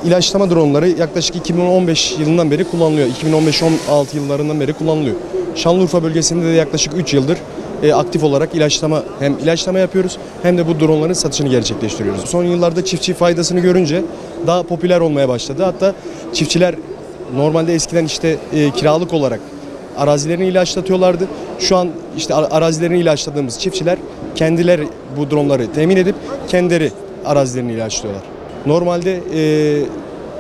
ilaçlama dronları yaklaşık 2015 yılından beri kullanılıyor. 2015-16 yıllarından beri kullanılıyor. Şanlıurfa bölgesinde de yaklaşık 3 yıldır aktif olarak hem ilaçlama yapıyoruz hem de bu dronların satışını gerçekleştiriyoruz. Son yıllarda çiftçi faydasını görünce daha popüler olmaya başladı. Hatta çiftçiler normalde eskiden işte kiralık olarak arazilerini ilaçlatıyorlardı. Şu an işte arazilerini ilaçladığımız çiftçiler kendileri bu dronları temin edip kendileri arazilerini ilaçlıyorlar. Normalde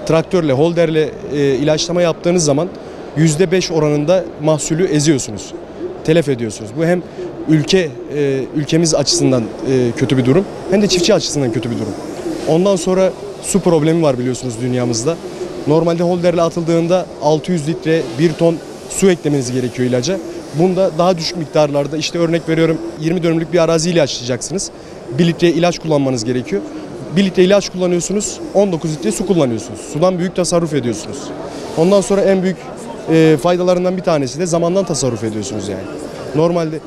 traktörle, holderle ilaçlama yaptığınız zaman %5 oranında mahsulü eziyorsunuz. Telef ediyorsunuz. Bu hem ülkemiz açısından kötü bir durum hem de çiftçi açısından kötü bir durum. Ondan sonra su problemi var biliyorsunuz dünyamızda. Normalde holderle atıldığında 600 litre 1 ton su eklemeniz gerekiyor ilaca. Bunda daha düşük miktarlarda işte örnek veriyorum 20 dönümlük bir arazi ilaçlayacaksınız. 1 litre ilaç kullanmanız gerekiyor. 1 litre ilaç kullanıyorsunuz, 19 litre su kullanıyorsunuz. Sudan büyük tasarruf ediyorsunuz. Ondan sonra en büyük faydalarından bir tanesi de zamandan tasarruf ediyorsunuz yani. Normalde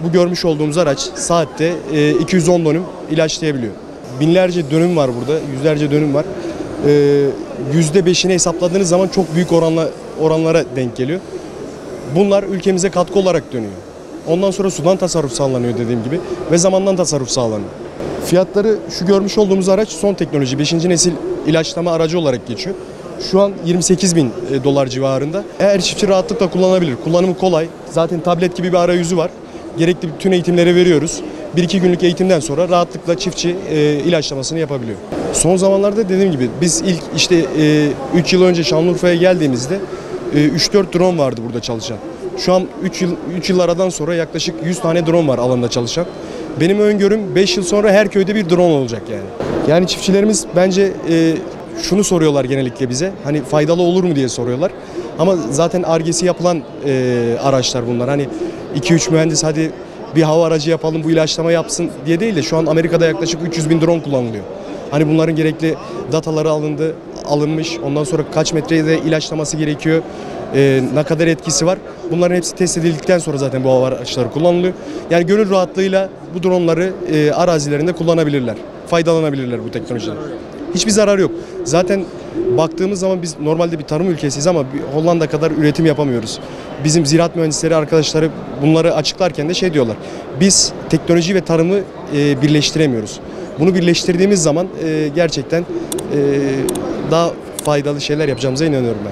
bu görmüş olduğumuz araç saatte 210 dönüm ilaçlayabiliyor. Binlerce dönüm var burada, yüzlerce dönüm var. %5'ini hesapladığınız zaman çok büyük oranlara denk geliyor. Bunlar ülkemize katkı olarak dönüyor. Ondan sonra sudan tasarruf sağlanıyor dediğim gibi ve zamandan tasarruf sağlanıyor. Fiyatları şu görmüş olduğumuz araç son teknoloji 5. nesil ilaçlama aracı olarak geçiyor. Şu an 28.000 dolar civarında. Eğer çiftçi rahatlıkla kullanabilir. Kullanımı kolay. Zaten tablet gibi bir arayüzü var. Gerekli bütün eğitimleri veriyoruz. 1-2 günlük eğitimden sonra rahatlıkla çiftçi ilaçlamasını yapabiliyor. Son zamanlarda dediğim gibi biz ilk işte 3 yıl önce Şanlıurfa'ya geldiğimizde 3-4 drone vardı burada çalışan. Şu an 3 yıl aradan sonra yaklaşık 100 tane drone var alanda çalışan. Benim öngörüm 5 yıl sonra her köyde bir drone olacak yani. Yani çiftçilerimiz bence şunu soruyorlar genellikle bize. Hani faydalı olur mu diye soruyorlar. Ama zaten Ar-Ge'si yapılan araçlar bunlar. Hani 2-3 mühendis hadi bir hava aracı yapalım bu ilaçlama yapsın diye değil de şu an Amerika'da yaklaşık 300.000 drone kullanılıyor. Hani bunların gerekli dataları alınmış. Ondan sonra kaç metrede ilaçlaması gerekiyor. Ne kadar etkisi var. Bunların hepsi test edildikten sonra zaten bu hava araçları kullanılıyor. Yani gönül rahatlığıyla bu dronları arazilerinde kullanabilirler. Faydalanabilirler bu teknolojiden. Hiçbir zarar yok. Zaten baktığımız zaman biz normalde bir tarım ülkesiyiz ama Hollanda kadar üretim yapamıyoruz. Bizim ziraat mühendisleri arkadaşları bunları açıklarken de şey diyorlar. Biz teknoloji ve tarımı birleştiremiyoruz. Bunu birleştirdiğimiz zaman gerçekten daha faydalı şeyler yapacağımıza inanıyorum ben.